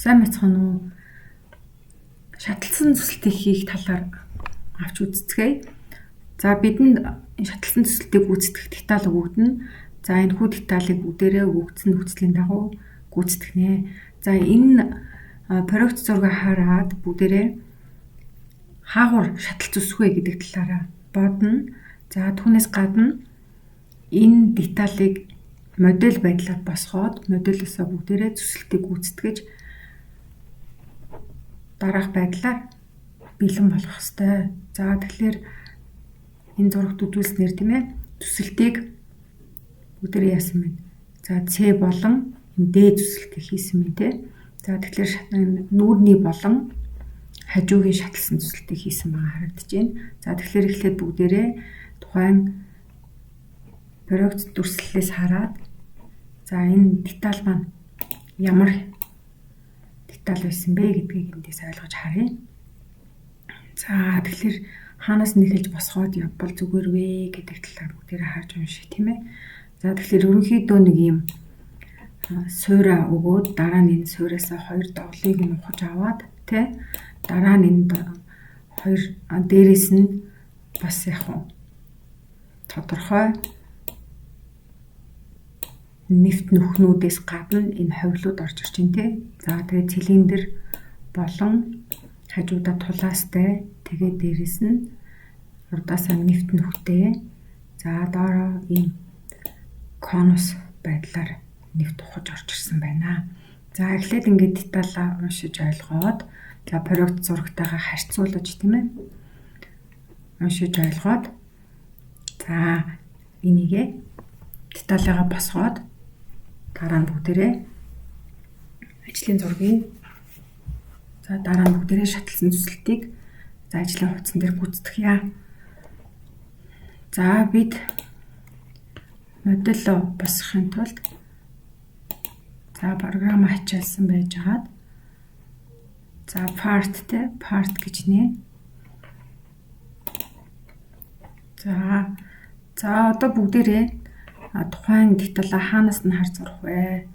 Сайн мэцхан уу? Шатлсан төсөлтийг хийх талаар авч үзцгээе. За бидэнд шатлсан төсөлтийг гүйцэтгэх деталь өгөгдөнө. За энэ хүү деталийг бүгдээрээ өгөгдсөн нөхцөлийн дагуу гүйцэтгэнэ. За энэ проект зургийг хараад бүгдээрээ хаагур шатлц үсэх вэ гэдэг талаараа бодно. За түүнээс гадна энэ деталийг модель байдлаар босгоод модельөөсөө бүгдээрээ төсөлтийг гүйцэтгэж дараах байдлаар бэлэн болгох ёстой. За тэгэхээр энэ зурагт үзүүлснээр тийм ээ төсөлтийг бүгдээрээ яасан байна. За C болон D төсөлтийг хийсэн байна тий. За тэгэхээр нүүрний болон хажуугийн шатлсан төсөлтийг хийсэн байгаа харагдаж байна. За тэгэхээр эхлээд бүгдээрээ тухайн проект дүрслэлээс хараад за энэ деталь маань ямар деталь байсан бэ гэдгийг эндээс ойлгож харъя. За тэгэхээр хаанаас нь эхэлж босгоод явбал зүгээр вэ гэдэг талаар бүгдээрээ харж уншия тийм ээ. За тэгэхээр ерөнхийдөө нэг юм суурь өгөөд дараа нь энэ сууриасаа хоёр доглыг нь ухаж аваад тий дараа нь энэ хоёр дээрээс нь бас яг тодорхой нефт нүхнүүдээс гадна энэ ховлууд орж ирж байна тий. За тэгээ цилиндр болон хажуудаа тулаастай тэгээ дээрээс нь урдаасаа нефт нүхтэй. За доороо ийм конус байдлаар нефт ухаж орж ирсэн байна. За эхлээд ингээд деталаа уншиж ойлгоод за проект зурагтайгаа харьцуулж тийм ээ. Уншиж ойлгоод за энийгээ деталыгаа босгоод дараа нь бүгдээрээ ажлын зургийг за дараа нь бүгдээрээ шатлсан төсөлтийг за ажлын хувцсан дээр гүйцэтгэе. За бид модель босгохын тулд за програм ачаалсан байжгаад за part гэж нэ. За одоо бүгдээрээ тухайн деталаа хаанаас нь харж сурах вэ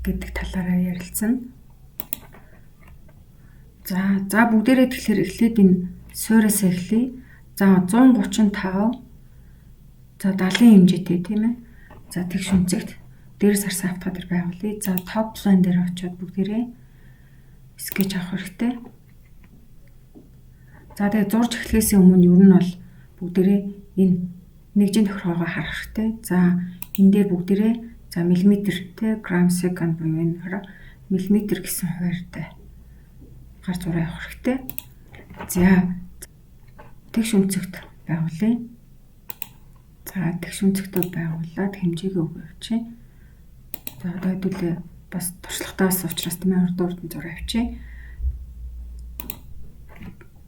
гэдэг талаараа ярилцсан. За бүгдээрээ тэгэхээр эхлээд энэ суурьаас эхлэе. За 135 за 70 хэмжээтэй тийм ээ. За тэгш үнцэгт дээрээс харсан автомат дээр байгуулъя. За top line дээр очиод бүгдээрээ скетч авах хэрэгтэй. За тэгээ зурж эхлэхээс өмнө ер нь бол бүгдээрээ энэ нэгжийн тохиргоогоо харах хэрэгтэй. За энэ дээр бүгдээрээ за миллиметр те грамм секунд буюу энэ миллиметр гэсэн хуваарьтай гар зураа явах хэрэгтэй. За тэгш үнцэгт байгуулъя. За тэгш үнцэгтээ байгуулад хэмжээгээ өгөөч. За одоо хэдүүлээ бас туршлагатаас учраас тийм ээ урд зураг авчи.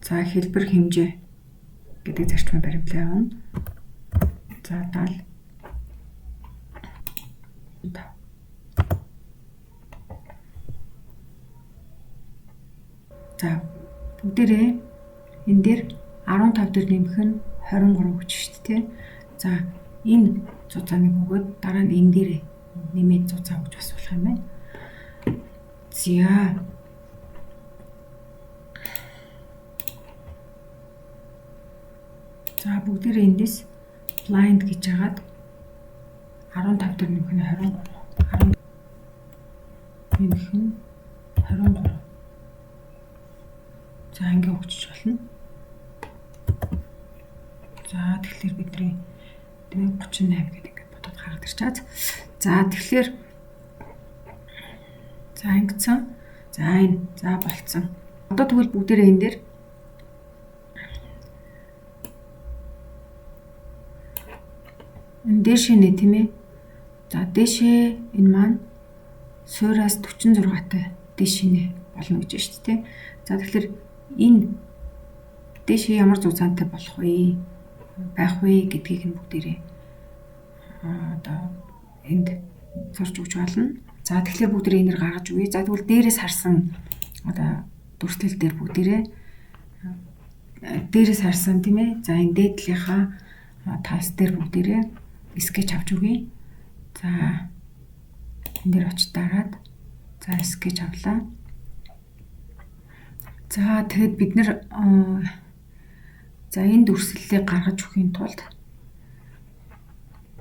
За хэлбэр хэмжээ гэдэг зарчмыг баримтлаа явна. За 70. За бүгдээрээ энэ дээр 15 дээр нэмэх нь 23 гэж шүү дээ. За энэ цуцааныг өгөөд дараа нь энэ дээр нэмээд цуцаа өгч бас болох юм байна. За бүгдээрээ эндээс blind гэж хагаад 15 дээр нэмэх нь 23. Нэмэх нь 23. За ингээ өгч болно. За тэгэхээр бидний 38 гэдэг ингээд бодоод харагдчихад. За тэгэхээр за ингэсэн. За энэ за болцсон. Одоо тэгвэл бүгдээрээ энэ дээр энэ дээшээ нэ тийм ээ. За дээшээ энэ маань суураас 46-тай дээшээ нэ болно гэж байна шүү дээ. За тэгэхээр энэ дээшээ ямар зузаантай болох вэ? Байх вэ гэдгийг нь бүгдээрээ одоо энд сурч өгч болно. За тэгэхээр бүгдээрээ энэр гаргаж өгье. За тэгвэл дээрээс харсан одоо дүрслэл дээр бүгдээрээ дээрээс харсан тийм ээ. За энэ дээдлийнхаа тас дээр бүгдээрээ скетч авч өгье. За энэ дээр очиж дараад за скетч авлаа. За тэгэд бид нэр за энэ дүрслэлийг гаргаж өгөхийн тулд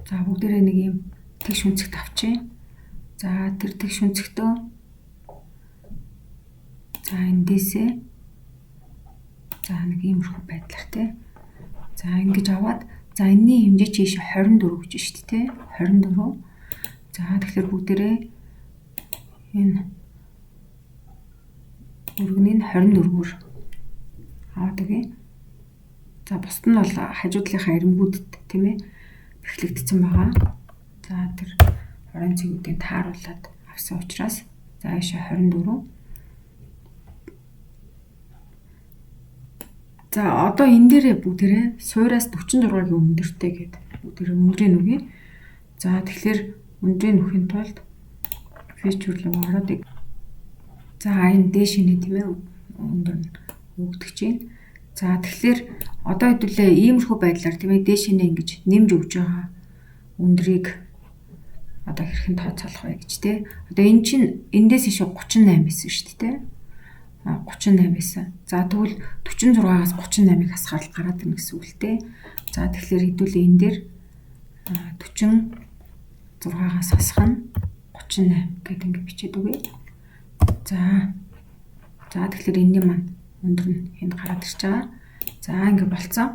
за бүгдээрээ нэг юм тэгш үнцэгт авчи. За тэр тэгш үнцэгтөө за эндээсээ за нэг иймэрхүү байдлаар тий. За ингэж аваад за энэний хэмжээ чи 24 гэж шүү дээ тий. 24. За тэгэхээр бүгдээрээ энэ өргөнийг 24-өр аваад өгье. За бусд нь бол хажуудлынхаа ирэмгүүдэд тийм ээ бэхлэгдсэн байгаа. За тэр 20 цэгүүдийг тааруулаад авсан учраас за яшаа 24. За одоо энэ дээрээ бүгдээрээ суураас 46-гийн өндөртэй гэдэг бүгдээрээ өндрийг нүгье. За тэгэхээр өндрийг нүхийн тулд feature руу ороод за энэ дээш нэ тийм ээ өндөр нь өгдөг чинь. За тэгэхээр одоо хэдүүлээ иймэрхүү байдлаар тийм ээ дээш нэ ингэж нэмж өгж байгаа өндрийг одоо хэрхэн тооцоолох вэ гэж тий. Одоо эн чинь эндээс иш 38 байсан шүү дээ тий. 38 байсан. За тэгвэл 46-аас 38-ыг хасгаад гараад ирнэ гэсэн үг л дээ. За тэгэхээр хэдүүлээ энэ дээр 46-аас хасах нь 38 гэдэг ингэ бичээд үгүй. За тэгэхээр энэний маань өндөр нь энд гараад ирж байгаа. За ингэ болцсон.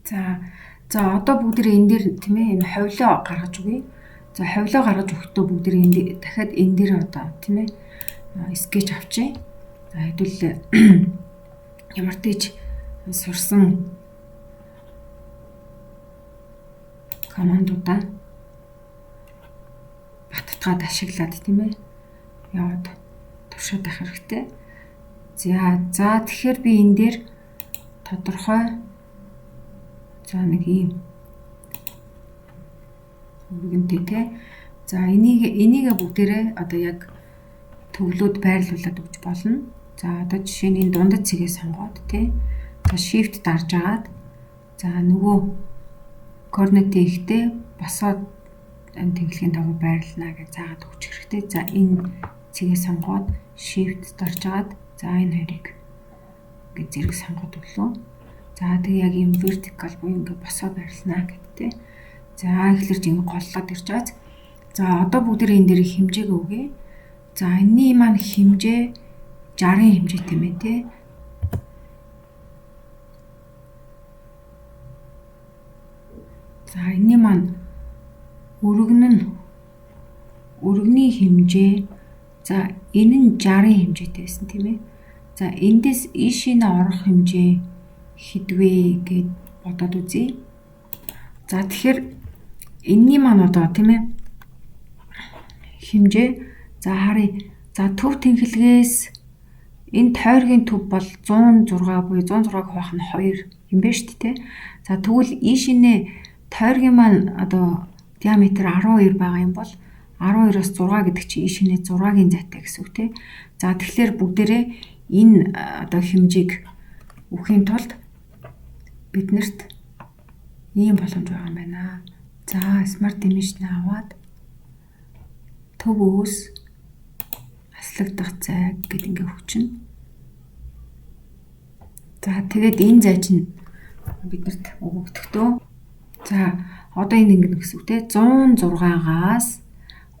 За одоо бүгдээ энэ дээр тийм ээ энэ ховлоо гаргаж өгье. За ховлоо гаргаж өгөхдөө бүгдээ энэ дахиад энэ дээр одоо тийм ээ скетч авчи. За хэдүүлээ ямар ч сурсан командуудаа баттгаад ашиглаад тийм ээ яваад туршаад авах хэрэгтэй. За тэгэхээр би энэ дээр тодорхой за нэг юм өргөнтэй те. За энийг бүгдээрээ одоо яг төвлөд байрлуулад өгч болно. За одоо жишээ нь энэ дундад цэгээ сонгоод те. За shift дарж агаад за нөгөө координатыг ихтэй босоод энэ тэнхлэгийн дагуу байрлана гэж заагаад өгч хэрэгтэй. За энэ цэгээ сонгоод shift дарж агаад за энэ хоёрыг ингээд зэрэг сонгоод өглөө. За тэгээ яг юм vertical буюу ингээд босоод байрлана гэдтэй. За эхлэрч ингэ голлоод ирж байгаа. За одоо бүгдээ энэ дээр хэмжээг өгье. За энэний маань хэмжээ 60-ын хэмжээтэй мэ те. За энэний маань өргөний хэмжээ за энэ нь 60-ын хэмжээтэй байсан тийм ээ. За эндээс ийшээ орох хэмжээ хэдвэ гэд бодоод үзье. За тэгэхээр энэний маань одоо тийм ээ хэмжээ за харъя. За төв тэнхлэгээс энэ тойргийн төв бол 106 буюу 106-г хуваах нь 2 юм байна шүү дээ. За тэгвэл ийшээ тойргийн маань одоо диаметр 12 байгаа юм бол 12-оос 6 гэдэг чинь ийшээ 6-гийн зайтай гэсэн үг тий. За тэгэхээр бүгдээрээ энэ одоо хэмжээг өгөхийн тулд биднэрт ийм боломж байгаа юм байна. За smart image-ийг аваад төвөөс аслагдах зай гэдэг ингээ хүчнэ. За тэгээд энэ зай чинь биднэрт өгөгдөлтөө. За одоо энэ ингэнэ гэсэн үг те 106-аас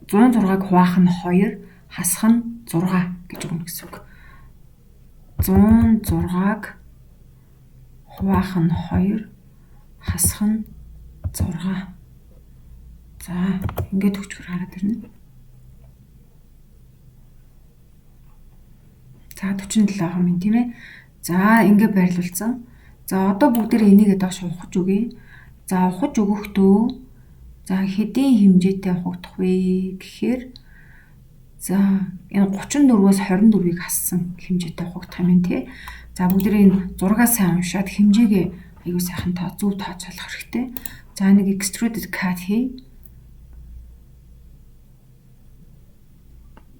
106-г хуваах нь 2 хасах нь 6 гэж өгнө гэсэн үг. 106-г хуваах нь 2 хасах нь 6. За ингээд өчгөр хараад ирнэ. За 47 минут тийм ээ. За ингээд байрлуулсан. За одоо бүгдээ энийгээ доош ухаж өгье. За ухаж өгөхдөө за хэдийн хэмжээтэй ухагдах вэ гэхээр за энэ 34-өөс 24-ыг хассан хэмжээтэй ухагдах юм тий. За бүгдээ энэ 6-аас сайн уншаад хэмжээгээ аягүй сайхан зөв тооцоолох хэрэгтэй. За нэг extruded cut хий.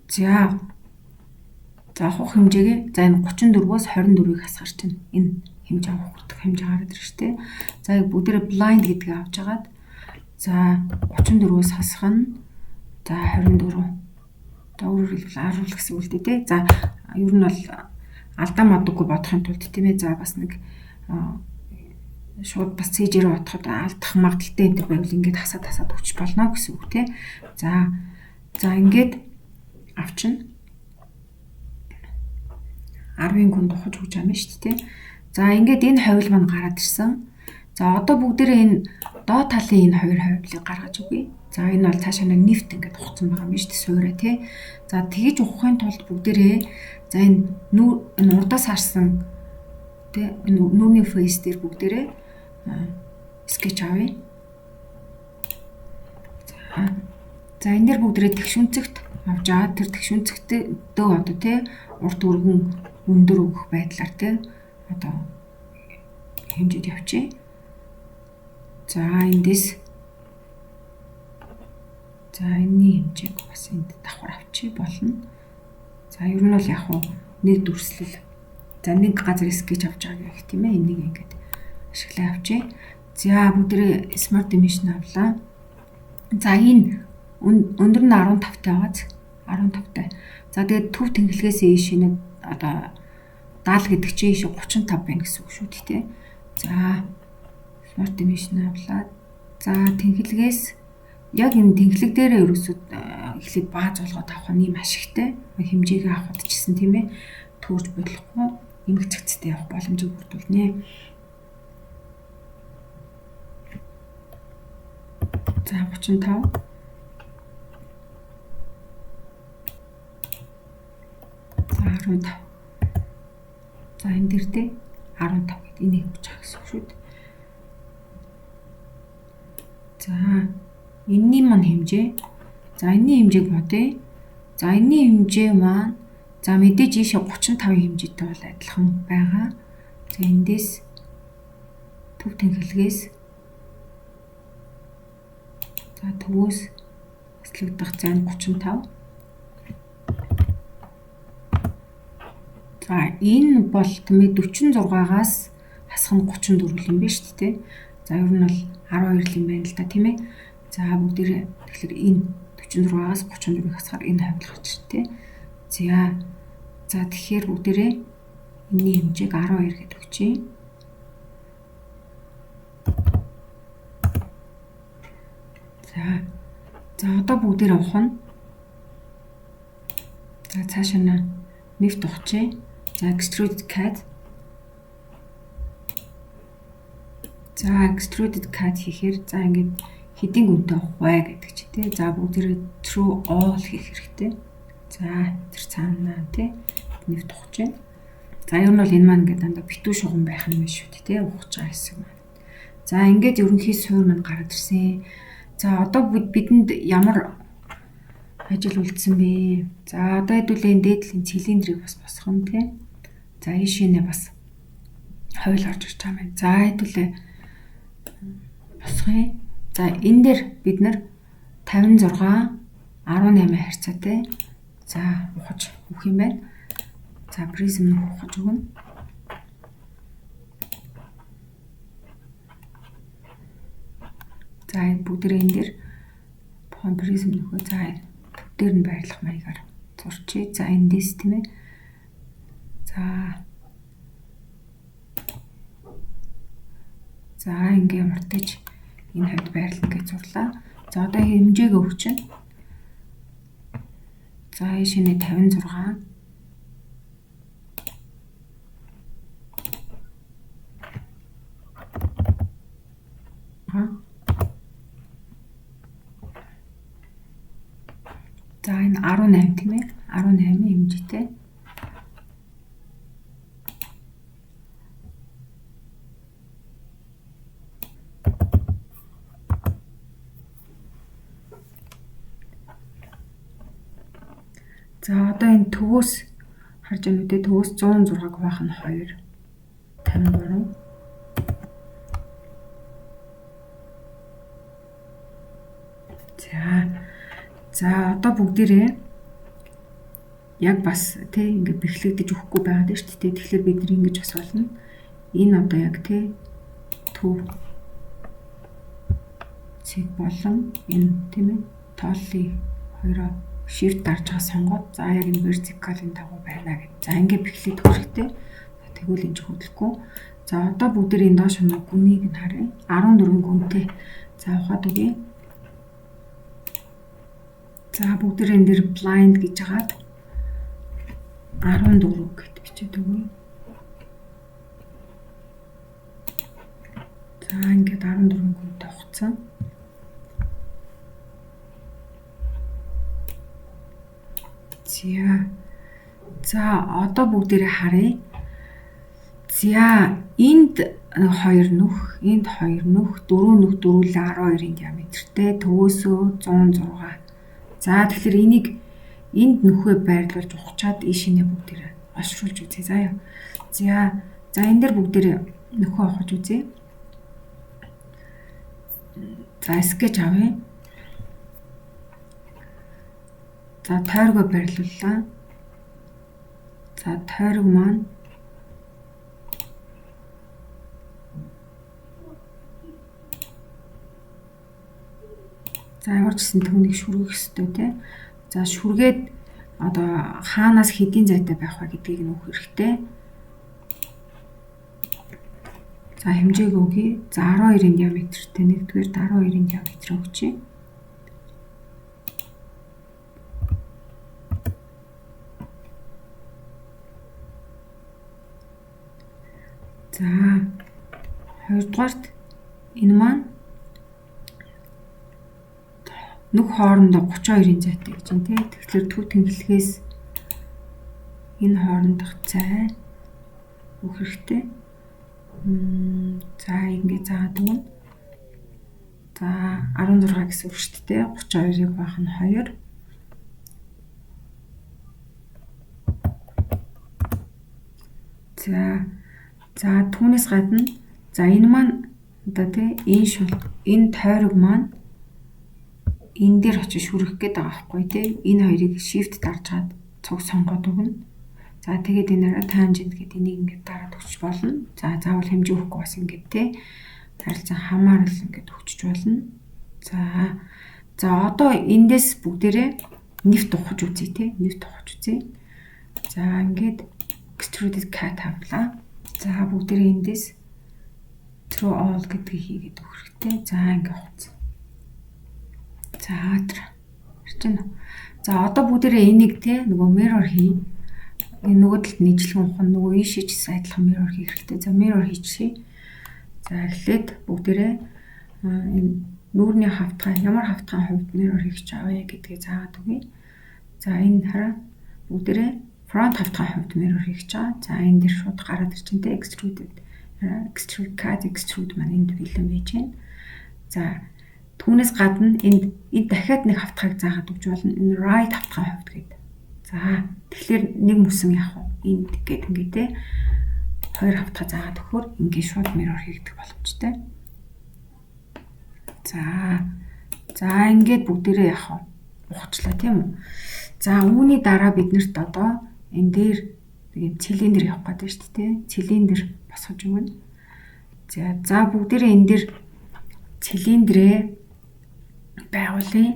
За авах хэмжээгээ за энэ 34-өөс 24-ыг хасгаар чинь энэ хэмжээ авах хэмжээ гараад ирж штэ. За яг бүгдээ blind гэдгийг авч агаад за 34-өөс хасах нь за 24. За өөрөөр хэлбэл 10 гэсэн үг л дээ. За ер нь бол алдаа модоггүй бодохын тулд тийм ээ. За бас нэг шууд бас цээжээр бодоход алдах магадaltaй энэ байвал ингээд хасаад өгч болно гэсэн үг тий. За ингээд авчна. 10-ын гүнд ухаж өгч байгаа юм шүү дээ тий. За ингээд энэ ховл маань гараад ирсэн. За одоо бүгдээрээ энэ доод талын энэ хоёр ховлыг гаргаж өгье. За энэ бол цаашаа нефт ингээд ухсан байгаа юм шүү дээ суурэ тий. За тэгэж ухахын тулд бүгдээрээ за энэ урдаас харсан тий энэ нүүрний фейс дээр бүгдээрээ скетч авъя. За энэ дээр бүгдээрээ тэгшүнцэгт авч аваад тэр тэгшүнцэгтээ одоо тий урт өргөн өндөр өгөх байдлаар тий одоо хэмжээд явчих. За эндээс за энэний хэмжээг бас энд давхар авчи болно. За ер нь бол яг нэг дүрслэл. За нэг газар скетч авч байгаа гэх тийм ээ. Энийг ингээд ашиглаа авчи. За бүгдээ Smart Dimension авлаа. За энэ өндөр нь 15 тайгааз 15 тай. За тэгээд төв тэнхлэгээс ийшээ одоо 70 гэдэг чинь ийшээ 35 байна гэсэн үг шүү дээ. За Smart Dimension авлаа. За тэнхлэгээс яг энэ тэнхлэг дээрээ ерөөсөд эхлээд бааз болгоод авах нь юм ашигтай. Хэмжээгээ авахд ч гэсэн тийм ээ. Төөрж бодлохгүй эмх цэгцтэй явах боломжийг бүрдүүлнэ. За 35. За 15. За энэ дээр тэ 15 гэдэг энийг өгч байгаа гэсэн үг шүү дээ. За энэний маань хэмжээ. За энэний хэмжээг бодъё. За энэний хэмжээ маань за мэдээж ийшээ 35 хэмжээтэй бол адилхан байгаа. За эндээс төв тэнхлэгээс за төвөөс хэслэгдэх зайн 35. За энэ бол тэмээ 46-аас хасах нь 34 юм байна шүү дээ. За ер нь бол 12 юм байна л да тийм ээ. За бүгдээрээ тэгэхээр энэ 46-аас 34-ыг хасахаар энэ хавьлах гэж тий. За тэгэхээр бүгдээрээ энэний хэмжээг 12 гэдэг өгчээ. За одоо бүгдээрээ ухна. За цаашаа нефт ухчээ. За extruded cut. За extruded cut хийхээр за ингээд хэдийн гүнтэй авах вэ гэдэг чи тий. За бүгдээрээ true all хийх хэрэгтэй. За тэр цаанаа тий нефт ухаж байна. За ер нь бол энэ маань ингээд дандаа битүү шугам байх юм биш үү тий ухаж байгаа хэсэг маань. За ингээд ерөнхий суур маань гараад ирсэн. За одоо бидэнд ямар ажил үлдсэн бэ? За одоо хэдүүлээ энэ дээдлийн цилиндрийг бас босгох юм тий. За ийшээ бас ховл орж ирж байгаа юм. За хэдүүлээ босгоё. За энэ дээр бид нар 56 18 харьцаатай за ухаж өгөх юм байна. За призм ухаж өгнө. За бүгдээ энэ дээр призм нөхөө за дээр нь байрлах маягаар зурчээ. За эндээс тийм ээ. За ингээ мартаж энэ хавьд байрлал гэж зурлаа. За одоо хэмжээг өгчнө. За ийшээ 56. За энэ 18 тийм ээ. 18 хэмжээтэй. За одоо энэ төвөөс харж байна үү те төвөөс 106-г хуваах нь 2 53. За одоо бүгдээрээ яг бас те ингээд бэхлэгдэж өгөхгүй байгаад байна шүү дээ. Тэгэхээр бид нэг ингэж бас болно. Энэ одоо яг те төв цэг болон энэ тийм ээ тооллын хоёроо shift дарж байгаа сонгоод за яг энэ vertical-ын дагуу байна гэж. За ингээд бэхлээд хүрэхтэй. Тэгвэл энэ хөдөлгөө. За одоо бүгдээ энэ доош нэг гүнийг нь харъя. 14 гүнтэй. За ухаад үгүй. За бүгдээ энэ дээр blind гэж хагаад 14 гэд бичээд үгүй. За ингээд 14 гүнтэй хугацсан. За одоо бүгдээрээ харъя. За энд 2 нүх, энд 2 нүх, 4 нүх дөрвөлээ 12-ын диаметртэй, төвөөсөө 106. За тэгэхээр энийг энд нүхээ байрлуулж ухчаад ийшээ бүгдээрээ олшруулж үзье. Заяа. За энэ дээр бүгдээрээ нөхөө авах үзье. За скетч авъя. За тойргоо байрлууллаа. За тойрог маань за ямар ч гэсэн түүнийг шүргэх ёстой тий. За шүргээд одоо хаанаас хэдийн зайтай байх вэ гэдгийг нөх хэрэгтэй. За хэмжээг өгье. За 12-ын диаметртэй нэгдүгээр 12-ын диаметр өгчий. За хоёрдугаарт энэ маань нүх хоорондоо 32-ын зайтай гэж юм тий. Тэгэхээр төв тэнхлэгээс энэ хоорондох зай өгөх хэрэгтэй. За ингэ заадаг нь. За 16 гэсэн үг шүү дээ. 32-ыг баах нь 2. За түүнээс гадна за энэ маань одоо тий энэ тойрог маань энэ дээр очиж шүрэх гээд байгаа байхгүй тий. Энэ хоёрыг shift даржгаад цуг сонгоод өгнө. За тэгээд энэ tangent гэдэг энийг ингээд дараад өгч болно. За заавал хэмжээ өгөхгүй бас ингээд тий. Харилцан хамаарал ингээд өгчж болно. За одоо эндээс бүгдээрээ нэвт ухаж үзье тий. Нэвт ухаж үзье. За ингээд extruded cut авлаа. За бүгдээрээ эндээс through all гэдгийг хийгээд өгөх хэрэгтэй. За ингээд хуцсан. За хэрчэн. За одоо бүгдээрээ энийг те нөгөө mirror хий. Энэ нөгөө талд нийжлэх ухаан нөгөө ийшээ ч адилхан mirror хийх хэрэгтэй. За mirror хийчихье. За эхлээд бүгдээрээ энэ нүүрний хавтгай ямар хавтгайн хувьд mirror хийх гэж авъя гэдгийг заагаад өгье. За энэ хараа бүгдээрээ front хавтгайн хувьд mirror хийх гэж байгаа. За энэ дээр шууд гараад ирчихэн те extrude cut extrude маань энд бэлэн байж байна. За түүнээс гадна энд дахиад нэг хавтгайг заагаад өгч болно. Энэ right хавтгайн хувьд гэдэг. За тэгэхээр нэг мөсөн яах вэ? Энд гэдэг ингээд те хоёр хавтгай заагаад өгөхөөр ингээд шууд mirror хийгдэх боломжтой. За ингээд бүгдээрээ яах вэ? Ухчлаа тийм үү? За үүний дараа биднэрт одоо энэ дээр нэг цилиндр явах гэдэг шүү дээ. Цилиндр босгож өгнө. За бүгдээрээ энэ дээр цилиндрээ байгуулъя.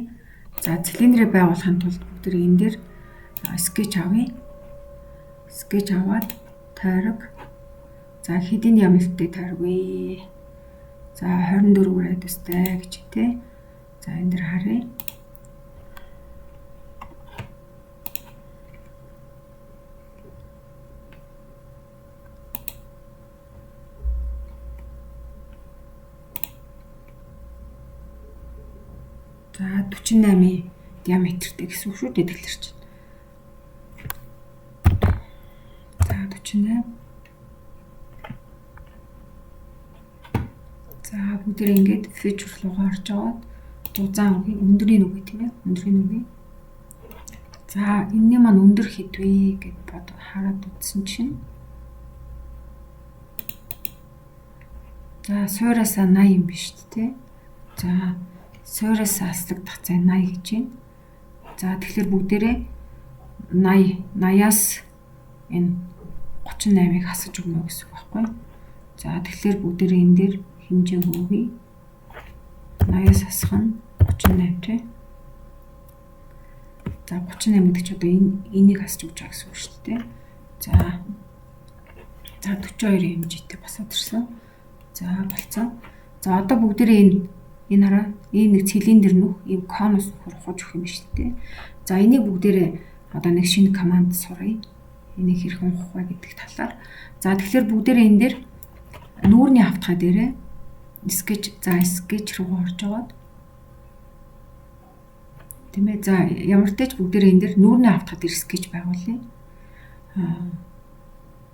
За цилиндрээ байгуулахын тулд бүгдээрээ энэ дээр скетч авъя. Скетч аваад тойрог. За хэдийн диаметртэй тойрог вэ? За 24 градустай гэж тий. За энэ дээр харъя. За 48 диаметртэй гэсэн үг шүү дээ тэлэрч. За 48. За бүгдээ ингээд feature руугаа орж аваад дузаан үгүй өндрийн үгүй тийм ээ. Өндрийн үгүй. За энэний маань өндөр хэдвэ гэд бод хараад үзсэн чинь. За суураасаа 80 юм биш тий. За суураас аслагдах зай 80 гэж байна. За тэгэхээр бүгдээрээ 80-аас энэ 38-ыг хасаж өгнө гэсэн үг байхгүй. За тэгэхээр бүгдээрээ энэ дээр хэмжээг өгье. 80-аас хасах нь 38 тий. За 38 гэдэг чи одоо энийг хасч өгч байгаа гэсэн үг шүү дээ. За 42 хэмжээтэй босоод ирсэн. За болцсон. За одоо бүгдээрээ энэ хараа энэ нэг цилиндр нүх ийм конус нөхөр ухаж өгөх юм шүү дээ. За энийг бүгдээрээ одоо нэг шинэ команд суръя. Энийг хэрхэн ухах вэ гэдэг талаар. За тэгэхээр бүгдээрээ энэ дээр нүүрний автхаа дээрээ скетч руу орж аваад тийм ээ. За ямар ч тач бүгдээрээ энэ дээр нүүрний автхаа дээр скетч байгуулъя.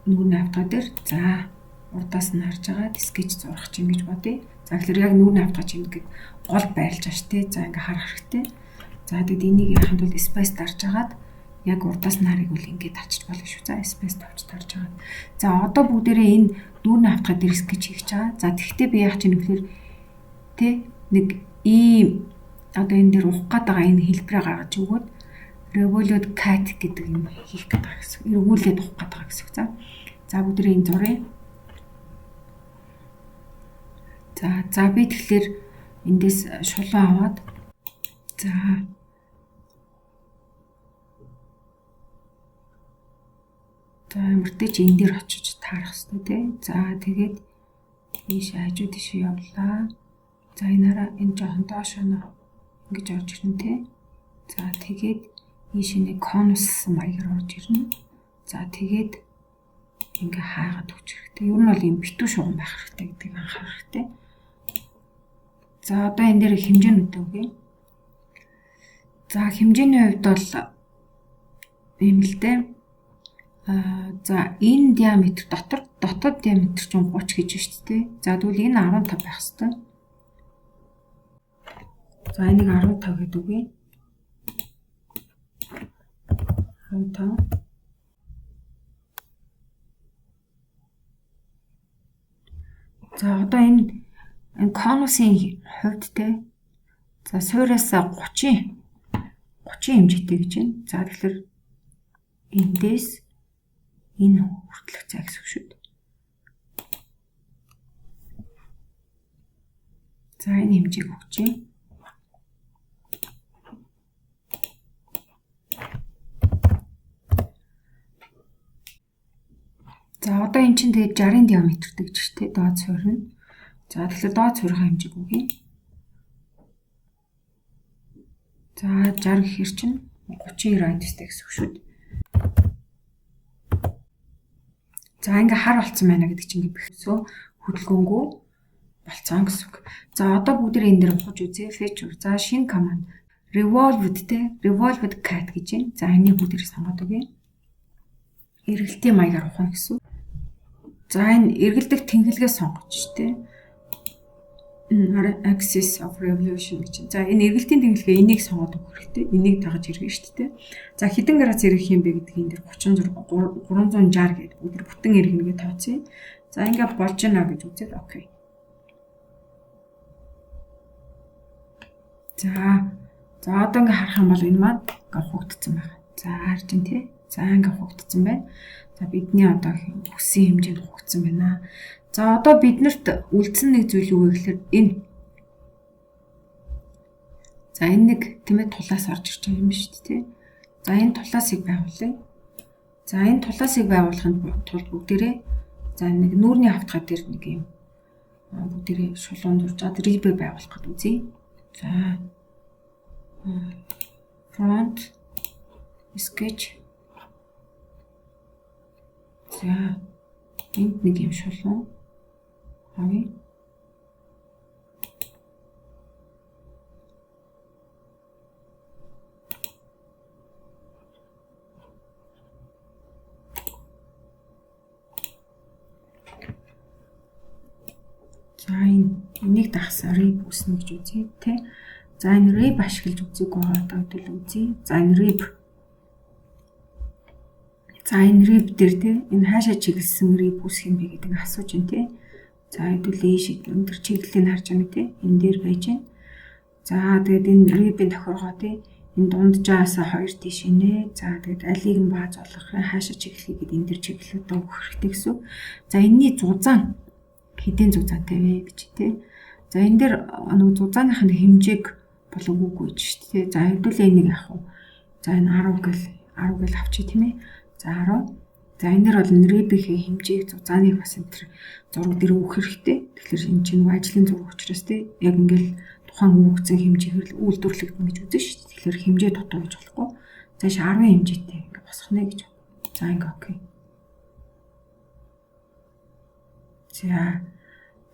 Нүүрний автхаа дээр за урдаас нь харж агаад скетч зурах чинь гэж бодъё. За тэгэхээр яг нүүрний автхаа чинь ингээд гол байрлаж аж тий. За ингээ харах хэрэгтэй. За тэгэд энийг яханд бол space дарж агаад яг урдаас нь харыг үл ингээд авчиж болно шүү. За space тавьж тарж агаад. За одоо бүгдээрээ энэ нүүрний автхаа дээр скетч хийж байгаа. За тэгвэл би яах чинь гэхээр тий нэг ийм одоо энэ дээр ухах гээд байгаа энэ хэлбэрээ гаргаж өгөөд revolute cat гэдэг юм хийх гээд байгаа гэсэн. Эргүүлээд ухах гээд байгаа гэсэн. За бүгдээрээ энэ зуръя. За би тэгэхээр эндээс шулуун аваад за мөртөж энэ дээр очиж таарах хэрэгтэй тий. За тэгээд ийш хажуу тийш явлаа. За энаараа энэ жоохон доош оноо ингэж орж ирнэ тий. За тэгээд ийш нэг конус маягаар орж ирнэ. За тэгээд ингээ хаагаад өгч хэрэгтэй. Ер нь бол юм битүү шугам байх хэрэгтэй гэдгийг анхаарах хэрэгтэй. За одоо энэ дээр хэмжээнүүд өгье. За хэмжээний хувьд бол ийм л дээ. За энэ диаметр дотоод диаметр чинь 30 гэж байна шүү дээ. За тэгвэл энэ 15 байх хэрэгтэй. За энийг 15 гэдэг үгүй. 15. За одоо энэ конусын хувьд те. За суураас 30 хэмжээтэй гэж байна. За тэгэхээр эндээс энэ хүртэлх цай гэсэн үг шүү дээ. За энэ хэмжээг өгч юм. За одоо эн чинь тэгээд 60 диаметртэй гэж штэ доод суурь нь. За тэгэхээр доод суурийнхаа хэмжээг өгье. За 60 гэхэр чинь 30 радиустай гэсэн үг шүү дээ. За ингээ хар болцсон байна гэдэг чинь ингээ бэхсөө хөдөлгөөнгөө болцсон гэсэн үг. За одоо бүгдээ энэ дээр ухаж үзье. Feature. За шинэ команд revolved cat гэж байна. За энийг бүгдээ сонгоод өгье. Эргэлтийн маягаар ухах гэсэн. За энэ эргэлдэх тэнхлэгээ сонгож штэ. Axis of revolution гэж. За энэ эргэлтийн тэнхлэгээ энийг сонгоод өгөх хэрэгтэй. Энийг дагаж иргэн штэ. За хэдэн градус эргэх юм бэ гэдэг энэ дэр 36 360 гэдэг бүгд бүтэн эргэнгээ тооцъё. За ингээ болж байна гэж үзээд окей. За одоо ингээ харах юм бол энэ маань ингээ ухагдсан байна. За харж байна тий. За ингээ ухагдсан байна. За бидний одоо хүссэн хэмжээнд ухагдсан байна. За одоо биднэрт үлдсэн нэг зүйл юу вэ гэхээр энэ. За энэ нэг тэмээ тулаас орж ирж байгаа юм шүү дээ тий. За энэ тулаасыг байгуулъя. За энэ тулаасыг байгуулахын тулд бүгдээрээ за нэг нүүрний автхаа дээр нэг юм бүгдээрээ шулуун дуржаад рибэ байгуулах гэдэг үзье. За front sketch. За энд нэг юм шулуун авъя. За энийг дагсаа rib үснэ гэж үзье тий. За энэ rib ашиглаж үзээгүй байгаа гэдэг үзье. За энэ rib. За энэ rib дээр тий энэ хаашаа чиглэсэн rib үсэх юм бэ гэдэг асууж байна тий. За хэдүүлээ шиг өндөр чиглэлийг харж байгаа тий. Энэ дээр байж байна. За тэгээд энэ rib-ийн тохиргоо тий энэ дунджаас хоёр тийш инэ. За тэгээд алийг нь бааз болгох хаашаа чиглэхийг гэдэг энэ дээр чиглэлүүд өгөх хэрэгтэй гэсэн. За энэний зузаан хэдийн зузаантай вэ гэж тий. За энэ дээр нэг зузааных нь хэмжээг болов үгүй гэж шүү дээ. За хэдүүлээ энийг яах вэ? За энэ 10 гэл авчи тийм ээ. За 10. За энэ дэр бол рибийнхээ хэмжээг зузааныг бас энэ зураг дээр өгөх хэрэгтэй. Тэгэхээр энэ чинь ажлын зураг учраас тийм яг ингээл тухайн өгөгдсөн хэмжээгээр л үйлдвэрлэгдэнэ гэж үзэн шүү дээ. Тэгэхээр хэмжээ дутуу гэж болохгүй. Цааш 10 хэмжээтэй ингээ босгох нэ гэж. За ингээ окей.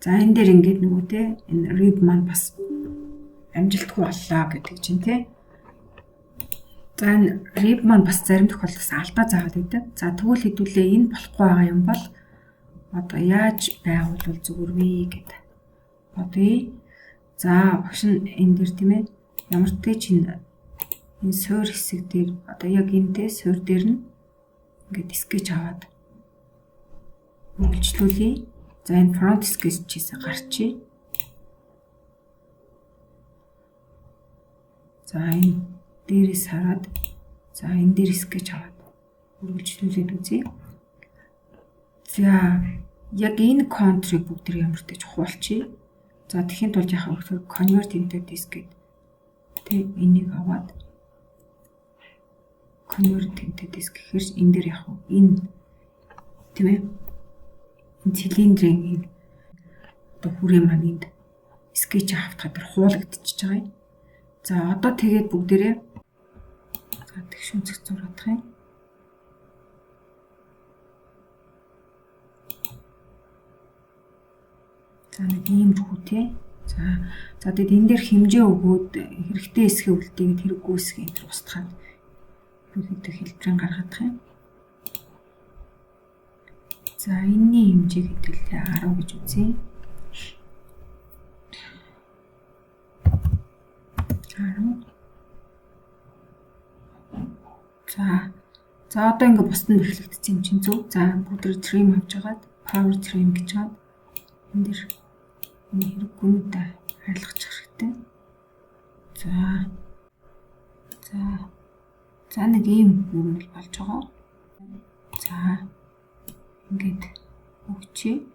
За энэ дээр ингээд нөгөө те энэ rib маань бас амжилтгүй боллоо гэдэг чинь те. За энэ rib маань бас зарим тохиолдолд алдаа заагаад байдаг. За тэгвэл хэдүүлээ энэ болохгүй байгаа юм бол одоо яаж байгуулвал зүгээр вэ гэдэг. Одоо за багш нь энэ дээр тийм ээ ямар ч тийм энэ суур хэсэг дээр одоо яг энэтэй суур дээр нь ингээд скетч аваад үйлчлүүлье. За энэ front sketch-ээс гарчие. За энэ дээрээс хараад за энэ дээр скетч аваад үргэлжлүүлээд үзье. За яг энэ контрыг бүгд ямар ч чухал болчихъя. За тэхийн тулд яхаа өгөхөөр convert into disk гэдэг. Тэ энийг аваад convert into disk гэхээр энэ дээр яг энэ тийм ээ энэ цилиндрийн энэ одоо хүрээ маань энд скетч авахад хуулагдчихж байгаа юм. За одоо тэгээд бүгдээрээ за тэгш үнцэг зурагдах юм. За нэг иймэрхүү тий. За тэгээд энэ дээр хэмжээ өгөөд хэрэгтэй хэсгээ үлдээгээд хэрэггүй хэсгээ энэ устгаад бүгд хэлбэрэн гаргах юм. За энэний хэмжээ хэдүүлээ 10 гэж үзье. 10. За одоо ингэ бусд нь эхлэгдсэн юм чинь зөв. За бүгд trim авч хагаад power trim гэж хаад энэ дэр энэ хэрэггүйнтэй харилцах хэрэгтэй. За нэг ийм юм болж байгаа. За ингээд өгчээ.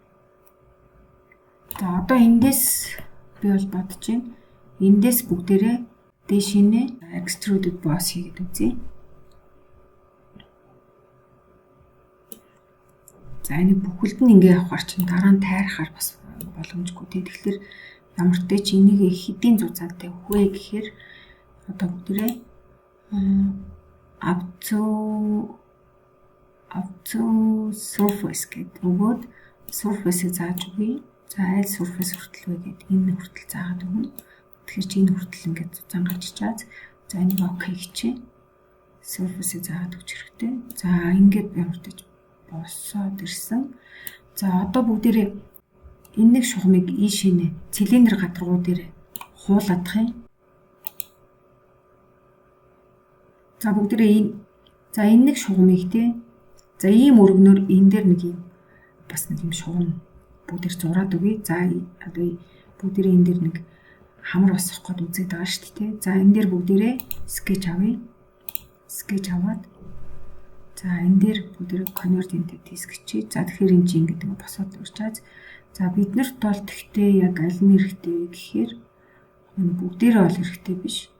За одоо эндээс би бол бодож байна. Эндээс бүгдээрээ дээшинээ extruded boss хийгээд үзье. За энийг бүхэлд нь ингээ явахаар чинь дараа нь тайрахаар бас боломжгүй тий. Тэгэхээр ямар ч ч энийг хэдийн зузаантай хөвөө гэхээр одоо бүгдээрээ up to surface гэдэг өгөөд surface-ийг зааж өгье. За аль surface хүртэл вэ гэдэг энэ хүртэл заагаад өгнө. Тэгэхээр чи энэ хүртэл ингээд зузаан гарч чаад за энийг окей хийчихье. Surface-ийг заагаад өгч хэрэгтэй. За ингээд ямар ч босоод ирсэн. За одоо бүгдээрээ энэ нэг шугамыг ийшээ цилиндр гадаргуу дээр хуулаадах юм. За бүгдээрээ энэ нэг шугамыг тий. За ийм өргөнөөр энэ дээр нэг юм бас нэг юм шугам бүгдээр зураад өгье. За одоо бүгдээрээ энэ дээр нэг хамар босгох гээд үзээд байгаа шүү дээ. За энэ дээр бүгдээрээ скетч авъя. Скетч аваад за энэ дээр бүгдээрээ convert into disk чи. За тэгэхээр энэ чинь ингэдэг босоод урчаад. За бид нарт бол тэгтээ яг аль нь хэрэгтэй гэхээр энэ бүгдээрээ бол хэрэгтэй биш.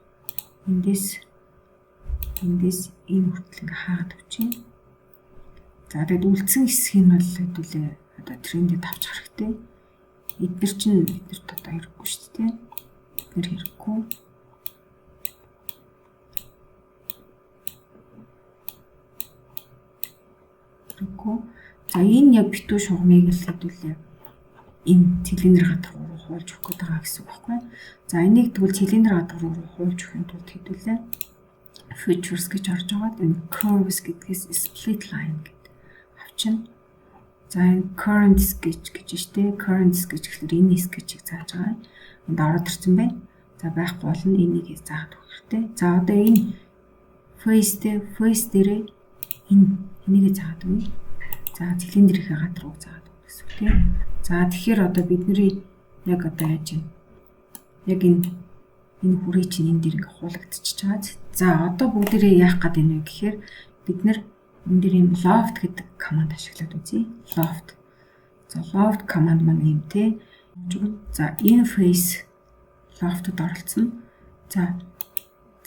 Эндээс ийм хүртэл ингээ хаагаад өгчээ. За тэгээд үлдсэн хэсгийг нь бол хэдүүлээ одоо трендэд авчих хэрэгтэй. Эдгээр чинь бидэрт одоо хэрэггүй шүү дээ. Эдгээр хэрэггүй. За энэ яг битүү шугамыг л хэдүүлээ энэ цилиндр гадар руу хуулж өгөх гээд байгаа гэсэн үг байхгүй. За энийг тэгвэл цилиндр гадар руу хуулж өгөхийн тулд хэдүүлээ features гэж орж байгаа. Энэ curves гэдгээс split line гэдэг авчин. За энэ current sketch гэж штэ. Current sketch гэхэлэр энэ sketch-ийг зааж байгаа. Энд ороод ирсэн байна. За байхгүй бол энийг заагаад өгөх хэрэгтэй. За одоо энэ face дээрээ энийг заагаад өгье. За цилиндрийнхээ гадар руу заагаад өгөх гэсэн үг тийм. За тэгэхээр одоо бидний яг одоо яаж юм. Яг энэ хүрээ чинь энэ дэр ингээ хуулагдчихж байгаа. За одоо бүгдээрээ яах гээд байна вэ гэхээр бид нэр энэ дэр юм loft гэдэг команд ашиглаад үзье. Loft. За loft команд маань юм те. За энэ face loft-д оролцсон. За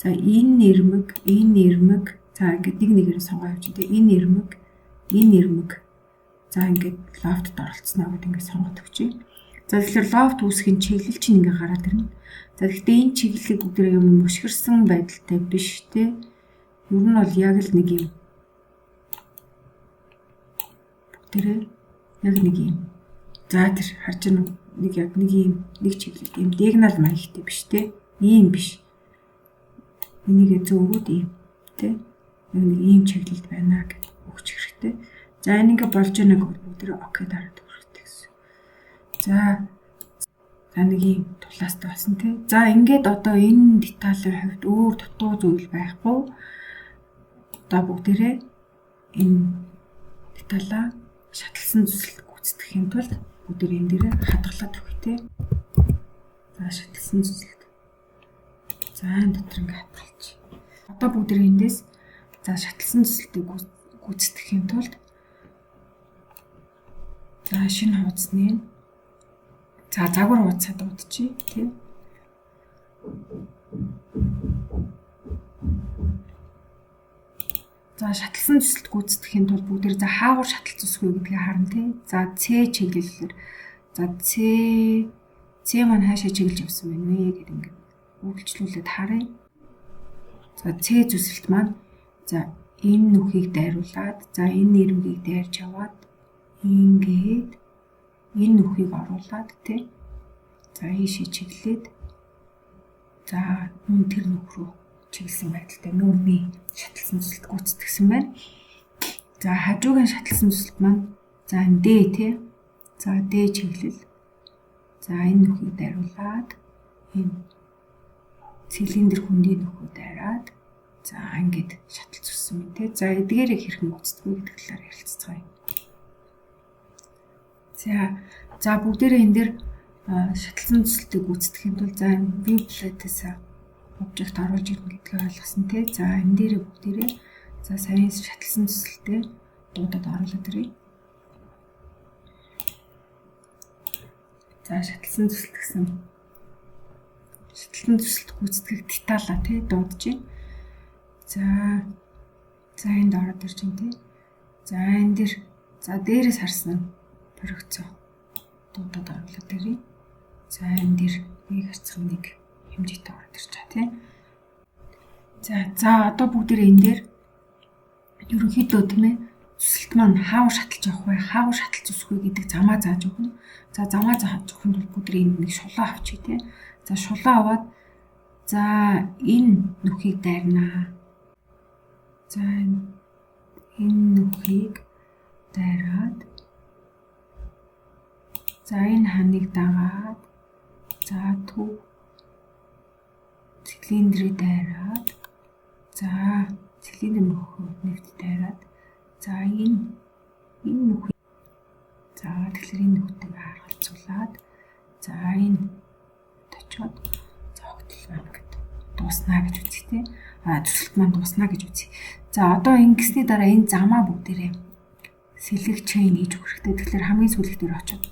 За энэ нэрмэг. За ингээд нэг нэгээр сонгоо явж тэ. Энэ нэрмэг. За ингээд лофтд оролцсноо гэдээ ингээд сонгоод өгчий. За тэгэхээр лофт үүсгэн чиглэл чинь ингээд гараад ирнэ. За гэхдээ энэ чиглэлийг бүгдээ юм мөшгөрсөн байдалтай биш те. Ер нь бол яг л нэг юм. Бүгдээ яг нэг юм. За тэр харж байна уу? Нэг яг нэг юм нэг чиглэл юм диагонал маягтай биш те. Ийм биш. Энийг зөвгүүд ийм те. Нэг ийм чиглэлд байна гэж өгч хэрэгтэй. За энэ ингээ болж байгааг бүгдээ окей дараад өгөх гэсэн. За нэг ийм тулаастай болсон тий. За ингээд одоо энэ деталийн хувьд өөр дутуу зүйл байхгүй. Одоо бүгдээрээ энэ деталаа шатлсан зүсэлд гүйцэтгэхийн тулд бүгдээ энэ дээрээ хадгалаад өгөх тий. За шатлсан зүсэлд. За энэ дотор ингээ хадгалж. Одоо бүгдээ эндээс за шатлсан зүсэлтийг гүйцэтгэхийн тулд за шинэ хуудасны за загвар хуудасаа дуудчихъя тий. За шатлсан зүсэлт гүйцэтгэхийн тулд бүгдээр за хаагур шатлц үсгүй гэдгийг харна тий. За C чиглэлээр за C маань хаашаа чиглэж явсан бэ нэ гэдэг ингээд үйлчлүүлээд харъя. За C зүсэлт маань за энэ нүхийг дайруулад за энэ нэрмгийг дайрч аваад ингээд энэ нүхийг оруулаад тий. За ийшээ чиглээд за мөн тэр нүх рүү чиглэсэн байдалтай нүүрний шатлсан зүсэлт гүйцэтгсэн байна. За хажуугийн шатлсан зүсэлт маань за энэ D тий. За D чиглэл. За энэ нүхийг дайруулад энэ цилиндр хүндийн нүхөө дайраад за ингээд шатлц үссэн юм тий. За эдгээрийг хэрхэн гүйцэтгэв гэдэг талаар ярилцгаая. За бүгдээрээ энэ дээр шатлсан зүсэлтийг гүйцэтгэхийн тулд за view plate-ээс object оруулж ирнэ гэдгийг ойлгосон тий. За энэ дээр бүгдээрээ за сайн шатлсан зүсэлтээ дуудаад оруулаад ирье. За шатлсан зүсэлт гэсэн шатлсан зүсэлт гүйцэтгэх деталаа тий дуудаж байна. За энд ороод ирж байна тий. За энэ дээр за дээрээс харсан проекцоо дуудаад оруулаад ирье. За энэ дээр нэг харьцан нэг хэмжээтэй ороод ирж байгаа тийм. За одоо бүгдээ энэ дээр ерөнхийдөө тийм ээ зүсэлт маань хаагур шаталж явах вэ? Хаагур шаталж үсэх вэ гэдэг замаа зааж өгнө. За замаа зааж өгөхөнд бол бүгдээ энэ нэг шулаа авчий тийм. За шулаа аваад за энэ нүхийг дайрнаа. За энэ нүхийг дайраад за энэ ханыг дагаад за төв цилиндрийг дайраад за цилиндр нөхөө нэвт дайраад за энэ нүхийг за тэгэхээр энэ нүхтэйг харгалзуулаад за энэ очоод за огтл байна гэдэг дуснаа гэж үзье тийм. Зүсэлт маань дуснаа гэж үзье. За одоо ингэсний дараа энэ замаа бүгдээрээ select chain хийж өгөх хэрэгтэй. Тэгэхээр хамгийн сүүлд дээр очоод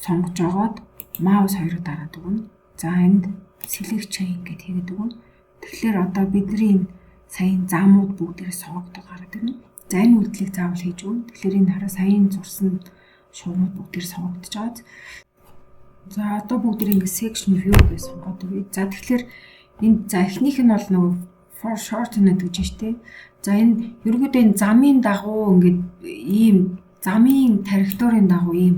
сонгож жогоод mouse хоёроо дараад өгнө. За энд select chain гэд хийгээд өгнө. Тэгэхээр одоо бидний энэ саяын замууд бүгдээрээ сонгогдоод гараад ирнэ. За энэ үйлдэлийг заавал хийж өгнө. Тэгэхээр энэ хараа саяын зурсан шуурмууд бүгдээр сонгогдож байгаа. За одоо бүгдээр ингэ section view гэж сонгоод өгье. За тэгэхээр энэ за эхнийх нь бол нөгөө foreshortened гэж байна шүү дээ. За энэ ерөнхийдөө энэ замын дагуу ингээд ийм замын траекторийн дагуу ийм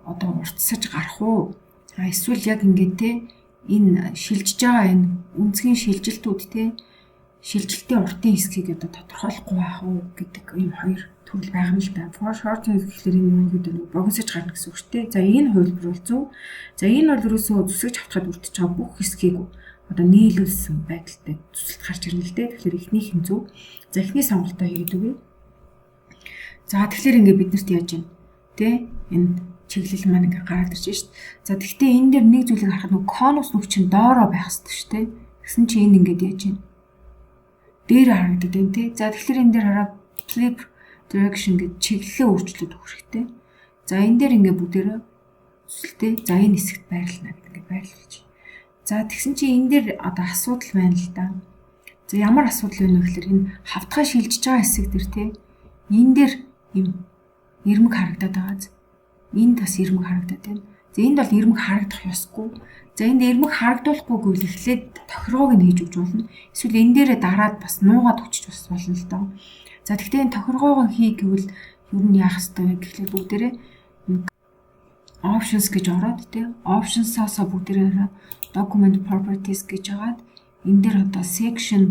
одоо уртсаж гарах уу? Эсвэл яг ингээд те энэ шилжиж байгаа энэ үнцгийн шилжилтүүд те шилжилтийн уртын хэсгийг одоо тодорхойлохгүй байх уу гэдэг ийм хоёр төрөл байгаа юм л да. Foreshortened гэхэлэр энэ ерөнхийдөө богиносож гарна гэсэн үг шүү дээ. За энэ хувилбар бол зөв. За энэ бол ерөөсөө зүсгэж авахад үрдэж байгаа бүх хэсгийг одоо нийлүүлсэн байдалтай зүсэлт гарч ирнэ л дээ. Тэгэхээр эхнийх нь зөв. За эхний сонголтоо хийгээд өгье. За тэгэхээр ингээд биднэрт яаж юм те энэ чиглэл маань ингээд гараад ирж шít. За тэгвэл энэ дээр нэг зүйлийг харахад нөгөө конус нүх чинь доороо байх хэрэгтэй шүү дээ. Тэгсэн чинь энэ ингээд яаж юм дээр харагддаг юм те. За тэгэхээр энэ дээр хараа flip direction гэж чиглэлээ өөрчлөлт өгөх хэрэгтэй. За энэ дээр ингээд бүгдээрээ зүсэлтэй. За энэ хэсэгт байрлана гэдэг ингээд байрлуулж. За тэгсэн чи энэ дээр одоо асуудал байна л да. За ямар асуудал вэ гэхээр энэ хавтгай шилжиж байгаа хэсэг дээр те энэ дээр юм ирмэг харагдаад байгаа. Энд бас ирмэг харагдаад байна. За энд бол ирмэг харагдах ёсгүй. За энд ирмэг харагдуулахгүй гэвэл эхлээд тохиргоог нь хийж өгч болно. Эсвэл энэ дээрээ дараад бас нуугаад өчч бас болно л доо. За тэгтээ энэ тохиргоог нь хий гэвэл юу нь яах ёстой вэ гэхлээр бүгдээрээ options гэж ороод тий options-аас бүгдээрээ document properties гэж агаад энэ дээр одоо section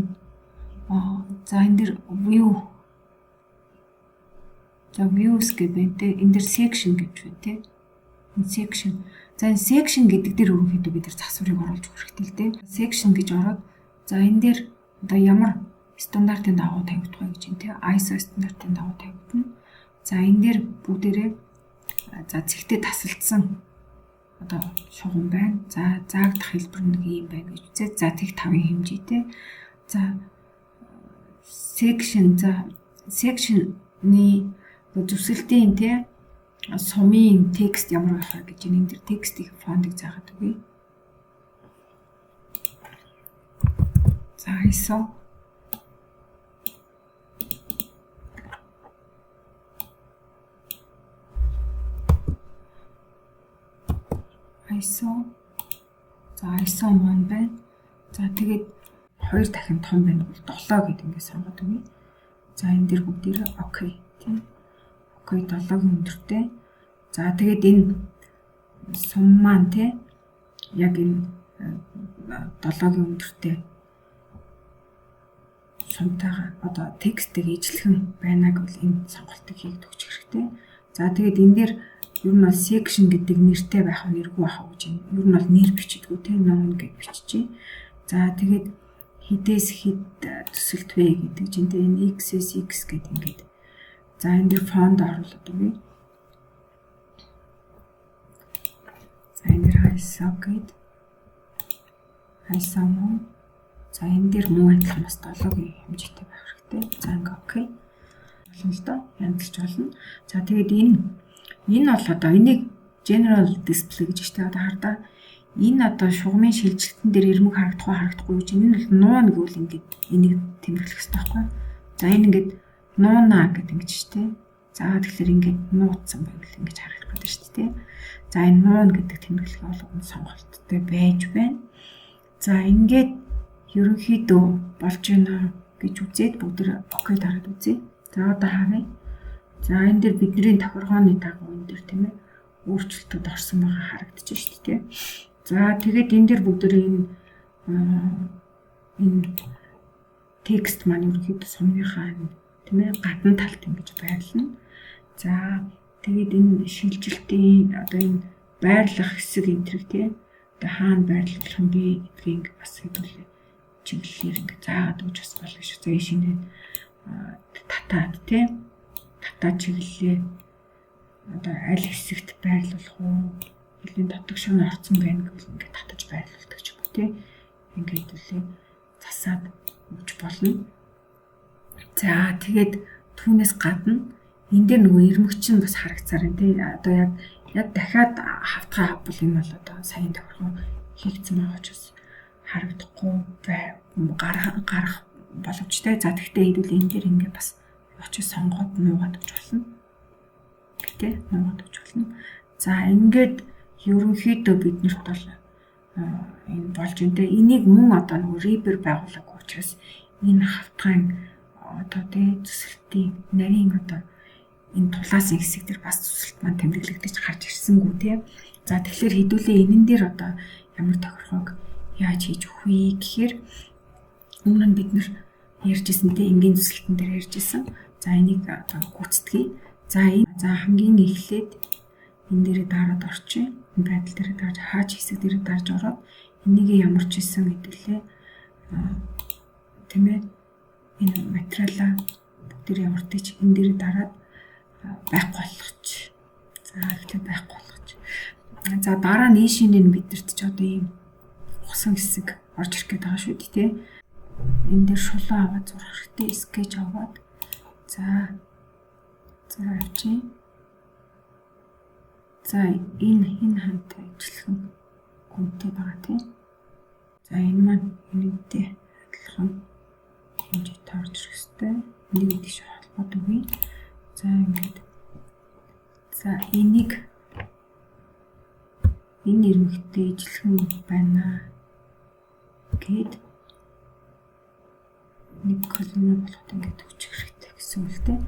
за энэ дээр view за views гэдэг тий энэ дээр section гэж байна тий энэ section за энэ section гэдэг дээр ерөнхийдөө бид нар засварыг оруулж өгөх хэрэгтэй л дээ section гэж ороод за энэ дээр одоо ямар стандартын дагуу тавигдах вэ гэж юм тий ISO стандартын дагуу тавигдана. За энэ дээр бүгдээрээ за цэгтээ тасалдсан одоо шугам байна. За заагдах хэлбэр нэг юм байна гэж үзээ. За тэг 5-ын хэмжээтэй. За section-ны зүсгэлтийн тий сумын текст ямар байх вэ гэж энэ дээр текстийн фонтыг заагаад өгье. За ISO за ISO маань байна. За тэгээд 2 дахин том байна бол 7 гэдэг ингээд сонгоод өгье. За энэ дээр бүгдээрээ окей тийм. Окей 7-гийн өндөртэй. За тэгээд энэ сум маань тийм яг энэ 7-гийн өндөртэй сумтайгаа одоо текстийг ижлэхэн байна гэвэл энэ сонголтыг хийгээд өгч хэрэгтэй. За тэгээд энэ дээр ер нь бол section гэдэг нэртэй байх нэргүй байх гэж юм. Ер нь бол нэр бичдэггүй тийм ном гэж биччихье. За тэгээд хідээс хід төсөлт вэ гэдэг чинь тийм энэ XSX гэдэг ингээд. За энэ дээр фонд оруулаад өгье. За энэ дээр ISO гэдэг. ISO мөн. За энэ дээр мөн адилхан бас 7-гийн хэмжээтэй байх хэрэгтэй. За ингээ окей. Болно л доо. Янзлж болно. За тэгээд энэ бол одоо энийг general display гэж штэ одоо хардаа энэ одоо шугамын шилжилтэн дээр ирмэг харагдахгүй гэж энэ бол нуун гэвэл ингээд энийг тэмдэглэх хэрэгтэй байхгүй. За энэ ингээд нууна гэдэг ингэж штэ. За тэгэхээр ингээд нууцсан байвал ингэж харагдах гэдэг штэ. За энэ нуун гэдэг тэмдэглэх болгоно сонголттой байж байна. За ингээд ерөнхийдөө болж байна гэж үзээд бүгд окей дараад үзье. За одоо харъя. За энэ дээр бидний тохиргооны дагуу энэ дээр тийм ээ өөрчлөлтүүд орсон байгаа харагдаж байна шүү дээ. За тэгээд энэ дээр бүгдээ энэ текст маань ерөнхийдөө сумынхаа тийм ээ гадна талд ингэж байрлана. За тэгээд энэ шилжилтийн одоо энэ байрлах хэсэг энэ төр тийм одоо хаана байрлуулах юм бэ гэдгийг бас хэдүүлээ чиглэлээр ингэ заагаад өгч бас болно шүү. За шинэ татаад тийм татаа чиглэлээ одоо аль хэсэгт байрлуулах уу нэлийн татгшин орцсон байна гэвэл ингээд татаж байрлуулдаг ч юм уу тий ингээд үлээ засаад өгч болно. За тэгээд түүнээс гадна энэ дээр нөгөө ирмэгч нь бас харагцаар байна тий одоо яг дахиад хавтгай авбал энэ бол одоо сайн тохиргоо хийгдсэн байгаа ч бас харагдахгүй гарах боломжтой. За тэгтээ хэдүүл энэ дээр ингээд бас очиж сонгоод нуугаад өгч болно. Гэтэ нуугаад өгч болно. За ингээд ерөнхийдөө биднэрт бол энэ болж энэ энийг мөн одоо нөгөө рибер байгуулаагүй учраас энэ хавтгайн одоо тэ зүсэлтийн нарийн одоо энэ тулаасан хэсэг дээр бас зүсэлт маань тэмдэглэгдэж гарч ирсэнгүй тий. За тэгэхээр хэдүүлээ энэн дээр одоо ямар тохиргоог яаж хийж өгөх вэ гэхээр өмнө нь бид нэр ярьжсэн тий энгийн зүсэлтэн дээр ярьжсэн. За энийг одоо гүйцэтгэе. За хамгийн эхлээд энэ дээрээ дараад орчих. Энэ байдал дээрээ дарж хаач хэсэг дээрээ дарж ороод энийг ямар ч хийсэн хэдүүлээ тийм ээ энэ материалаа бүгдээр ямартыг энэ дээрээ дараад байхгүй болгоч. За ихтэй байхгүй болгоч. За дараа нь ийшийн нь бидэрт ч одоо ийм усан хэсэг орж ирэх гээд байгаа шүү дээ тий. Энэ дээр шулуун аваад зурх хэрэгтэй скетч аваад за авчи. За энэ хантай ажиллах гүнтэй байгаа тийм. За энэ маань энэтэй адилхан хэмжээтэй орж ирэх ёстой. Нэг тийш холбоод өгье. За ингээд. За энийг энэ ирмэгтэй ижилхэн байна гэд нэг колони болгоод ингээд өгчих хэрэгтэй гэсэн үг л дээ.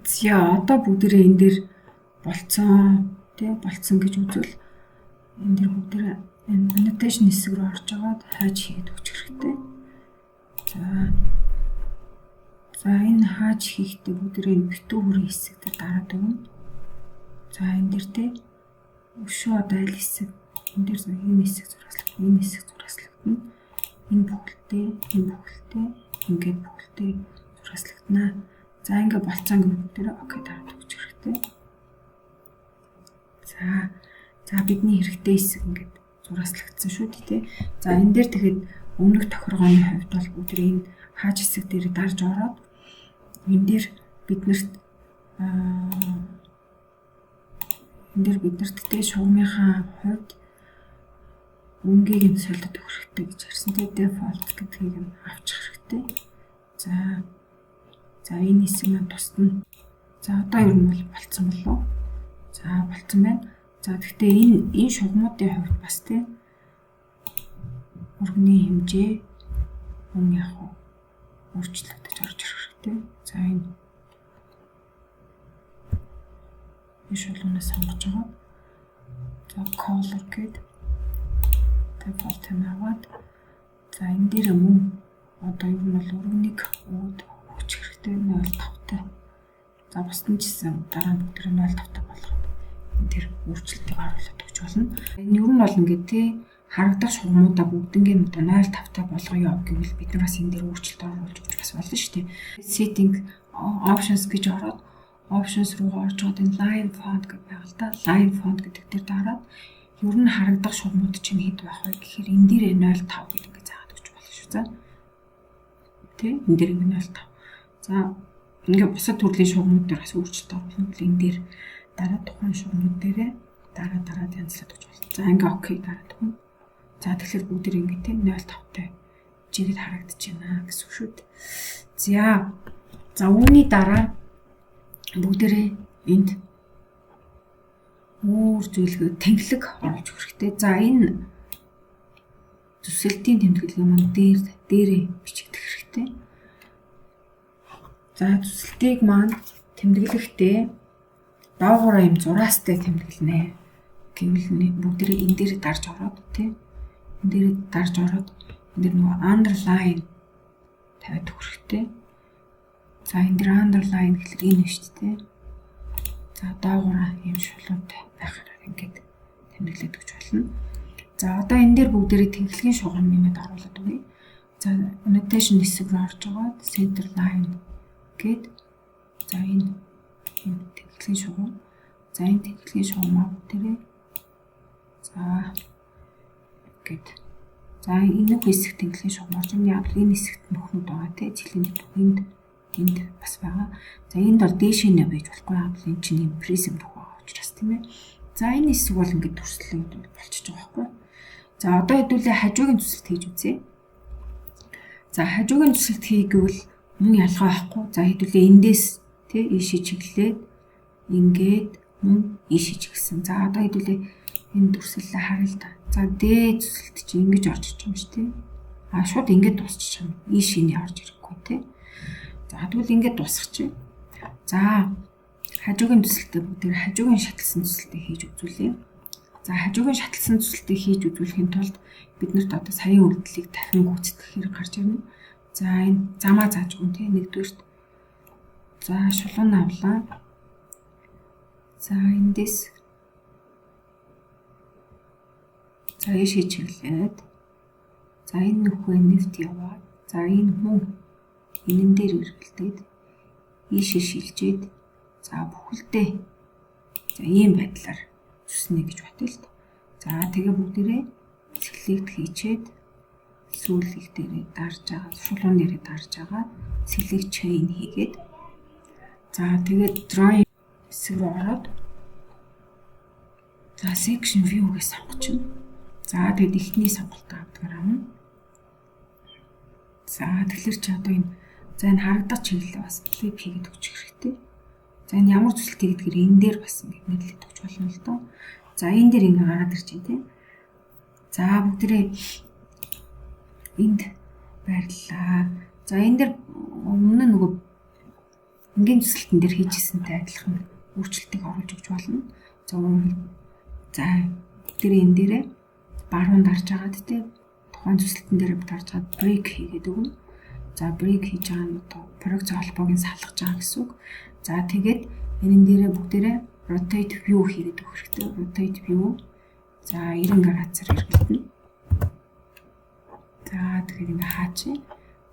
За одоо бүгдээрээ энэ дээр болцсон гэж үзвэл энэ дээр бүгдээрээ энэ annotation хэсэг рүү орж агаад хааж хийгээд өгчих хэрэгтэй. За энэ хааж хийхдээ бүгдээрээ энэ битүү хүрээ хэсэг дээр дараад өгнө. За энэ дээр те өшөө одоо аль хэсэг энэ дээр энэ хэсэг зурааслагдана, энэ хэсэг зурааслагдана. Энэ бүхэлдээ ингээд бүхэлдээ зурааслагдана. За ингээд болцсон гэдэг дээр окей дараад өгч хэрэгтэй. За бидний хэрэгтэй хэсэг ингээд зурааслагдсан шүү дээ тий. За энэ дээр тэгэхэд өмнөх тохиргооны хувьд бол бүгд энэ хааж хэсэг дээр дарж ороод энэ дээр биднэрт тэгээ шугамынхаа хувьд үнгийг нь солиод өгөх хэрэгтэй гэж ярьсан. Тэгээ default гэдгийг нь авчих хэрэгтэй. За энэ хэсэг маань тусна. За одоо ер нь бол болцсон болов. За болцсон байна. За гэхдээ энэ шугамуудын хувьд бас тийм өргөний хэмжээ мөн яг өөрчлөгдөж орж ирэх хэрэгтэй. За энэ шулуунаас сонгож байгаа. За color гэдэг default аваад за энэ дээр мөн одоо ер нь бол өргөнийг өгч хэрэгтэй 0.5-тай. За бусдын жисэн дараа нь бүгд 0.5-тай болгоод энэ тэр өөрчлөлтийг оруулаад өгч болно. Энэ ер нь бол ингээд тий харагдах шугамудаа бүгднийг одоо 0.5-тай болгоё гэвэл бид нар бас энэ дээр өөрчлөлт оруулж өгч бас болно шүү дээ. Setting options гэж ороод options руу орж гоод энэ line font гэдэг байгаа л да. Line font гэдэг дээр дараад ер нь харагдах шугамуд чинь хэд байх вэ гэхээр энэ дээр 0.5 гэдэг ингэ заагаад өгч болно шүү. За. Тэ энэ дээр 0.5. За ингээ бусад төрлийн шугамуд дээр бас өөрчлөлт оруулна. Энэ дээр дараа тухайн шугамуд дээрээ дараад янзлаад өгч болно. За ингээ окей дараад өгнө. За тэгэхээр бүгд ингээ тэ 0.5-тай жигэд харагдаж байна гэсэн үг шүү дээ. За үүний дараа бүгдээрээ энд өөр зүйлгээ тэмдэглэг оруулж өгөх хэрэгтэй. За энэ зүсэлтийн тэмдэглэгээ маань дээрээ бичигдэх хэрэгтэй. За зүсэлтийг маань тэмдэглэхдээ доогуур юм зураастай тэмдэглэнэ гэвэл бүгдээрээ энэ дээр дарж ороод тий энэ дээр дарж ороод энэ дээр нөгөө underline тавиад өгөх хэрэгтэй. За энэ дээр underline гэхэл энэ шүү дээ. За доогуур юм шулуунтай байхаар ингээд тэмдэглээд өгч болно. За одоо энэ дээр бүгдээрээ тэмдэглэгийн шугам нэмээд оруулаад өгье. За annotation хэсэг рүү орж байгаа center line гэд за энэ тэмдэглэгийн шугам. За энэ тэмдэглэгийн шугамаа бүгдээрээ за гэд за энэ хэсэг тэмдэглэгийн шугам орж байгаа. Энэ хэсэгт нөхнөд байгаа тий цэлэнд энд бас байгаа. За энд бол дээшээ нэ байж болохгүй юм. Энэ чинь юм prism рүү байгаа учраас тийм ээ. За энэ хэсэг бол ингээд төрслөө болчихж байгаа байхгүй. За одоо хэдүүлээ хажуугийн зүсэлт хийж үзье. За хажуугийн зүсэлт хийгвэл мөн ялгаа байхгүй. За хэдүүлээ эндээс тий ийшээ чиглээд ингээд мөн ийшээ чигсэн. За одоо хэдүүлээ энэ дүрслэлээ харъя л да. За дээд зүсэлт чинь ингэж орж иж байгаа юм шүү тий. Шууд ингээд дуусчих юм. Ийшээ нэ орж ирэхгүй тий. За тэгвэл ингээд дуусгачих. За хажуугийн төсөлтөд бүгд хажуугийн шаталсан төсөлтийг хийж үзүүлье. За хажуугийн шаталсан төсөлтийг хийж үзүүлэхийн тулд биднэрт одоо саяын үйлдэлийг дахин гүйцэтгэх хэрэг гарч ирнэ. За энэ замаа зааж өгнө тий нэгдүгээрт. За шулуун авлаа. За эндээс за ийшээ чиглээд за энэ нөхөө нэвт яваа. За энэ хүн энэн дээр эргэлдээд ийшээ шилжээд за бүхэлдээ за ийм байдлаар зүснэ гэж бодъё л да. За тэгээ бүгдээрээ select хийчээд сүүлийг дээрээ дарж байгаа шулуун дээрээ дарж байгаа select chain хийгээд за тэгээд drawing хэсэг рүү ороод за section view-гээс сонгочихно. За тэгээд эхний сонголтоо авдгаар авна. За тэгэхээр чи одоо энэ харагдах чиглэлээ бас клип хийгээд өгч хэрэгтэй. За энэ ямар төсөлт хийдгээр энэ дээр бас ингэ нэрлээд өгч болно л доо. За энэ дээр ингэ гараад ирж байна тийм. За бүгдээ энд байрлалаа. За энэ дээр өмнө нөгөө энгийн төсөлтөн дээр хийжсэнтэй адилхан өөрчлөлтийг оруулж өгч болно. За бүгдээ энэ дээрээ баруун дарж агаад тийм тухайн төсөлтөн дээр дарж агаад брейк хийгээд өгнө. За брейк хийж байгаа нь одоо проекци холбоог нь салгаж байгаа гэсэн үг. За тэгээд энэ дээрээ бүгдээрээ rotate view хийгээд өгөх хэрэгтэй. Rotate view. За 90 градусаар эргэлдэнэ. За тэгэхээр ингээ хаачих.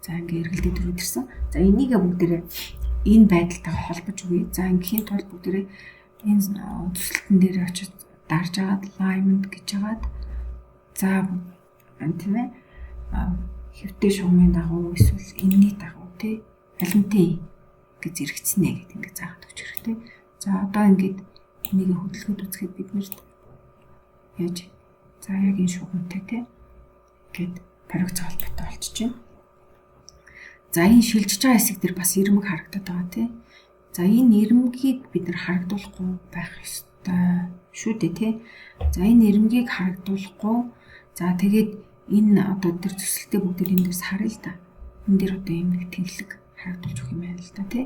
За ингээ эргэлдээд төрөдөрсөн. За энийг бүгдээрээ энэ байдалтайгаа холбож өгье. За ингийн тулд бүгдээрээ энэ төсөлтөн дээр очиж дарж агаад alignment гэж агаад за тийм ээ хэвтэй шугамын дагуу эсвэл энэний дагуу тий алинтын гэж зэрэгцэнэ гэдэг ингээ заагаад өгч хэрэгтэй. За одоо ингээд энийг хөдөлгөөд үзэхэд бид нэрт яаж за яг энэ шугамтай тий гэд проекц холбоотой болчихж байна. За энэ шилжиж байгаа хэсэг дээр бас ирмэг харагдаад байгаа тий. За энэ ирмэгийг бид нар харагдуулахгүй байх ёстой шүү дээ тий. За энэ ирмэгийг харагдуулахгүй за тэгээд энэ одоо тэр төсөлтөө бүгд энэ дээрс харъя л да. Энэ дээр одоо юм нэг тэнхлэг харагдуулж өгөх юм байна л да тий.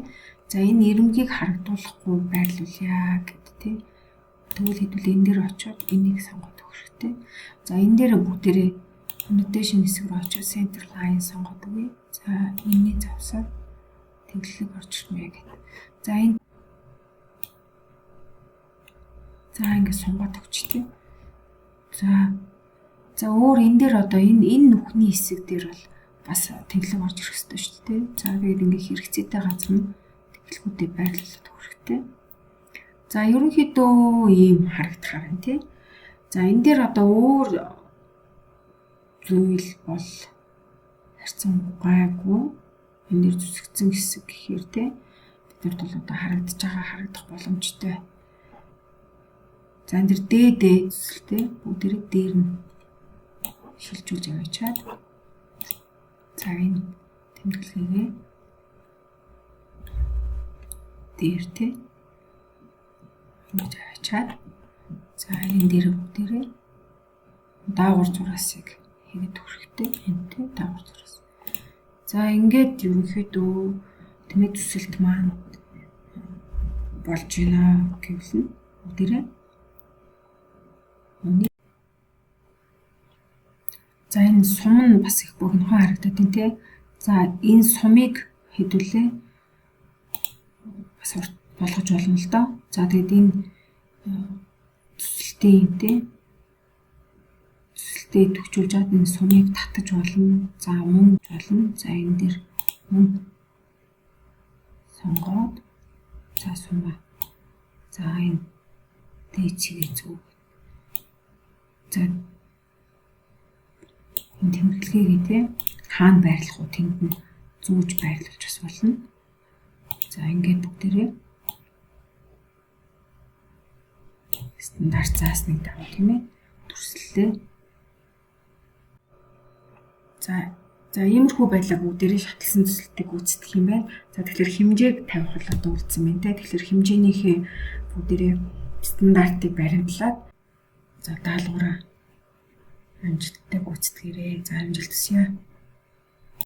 За энэ ирмэгийг харагдуулахгүй байрлуулъя гэд тий. Тэгвэл хэдүүл энэ дээр очиод энийг сонгоод өгөх хэрэгтэй. За энэ дээр бүгдээрээ annotation хэсэг рүү очиод center line сонгоод өгье. За энэний завсаар тэнхлэг орж ирнэ гэдэг. За энэ за ингэ сонгоод өгч тий. За өөр энэ дээр одоо энэ нүхний хэсэг дээр бол бас тэнхлэг орж ирэх хэрэгтэй шүү дээ. За тэгээд ингээ хэрэгцээтэй газар нь тэнхлэгүүдээ байрлуулад өгөх хэрэгтэй. За ерөнхийдөө ийм харагдахаар байна тий. За энэ дээр одоо өөр зүйл бол харьцан гайгүй. Энэ дээр зүсгцэн хэсэг гэхээр тий бид нар бол одоо харагдах боломжтой. За энэ дээр дээд төсөлтэй бүгдээрээ дээр нь шилжүүлж аваачаад за энэ тэмдэглэгээ дээр тий ингэж аваачаад за энэ дээр бүгдээрээ даавар зураасыг хийгээд өгөхтэй энэ тий даавар зураас. За ингээд ерөнхийдөө тэмээ төсөлт маань болж байна гэвэл бүгдээрээ за энэ сум нь бас их богинохон харагдаад байна тий. За энэ сумыг хэдүүлээ бас урт болгож болно л доо. За тэгээд энэ төсөлтийн тий төсөлтөө төгчүүлж чад энэ сумыг татаж болно. За мөн болно. За энэ дээр мөн сонгоод за сумаа. За энэ дээд чигээ зүг. За энэ тэмдэглэгийг тий хаана байрлах уу тэнд нь зүүж байрлуулж бас болно. За ингээд бүгдээрээ стандарт заасныг дагуу тийм ээ төрслөлөө. За иймэрхүү байдлаар бүгдээрээ шатлсан төсөлтийг гүйцэтгэх юм байна. За тэгэхээр хэмжээг тавих бол одоо үлдсэн байна те. Тэгэхээр хэмжээнийхээ бүгдээрээ стандартыг баримтлаад за даалгавраа амжилттай гүйцэтгээрэй. За амжилт хүсье.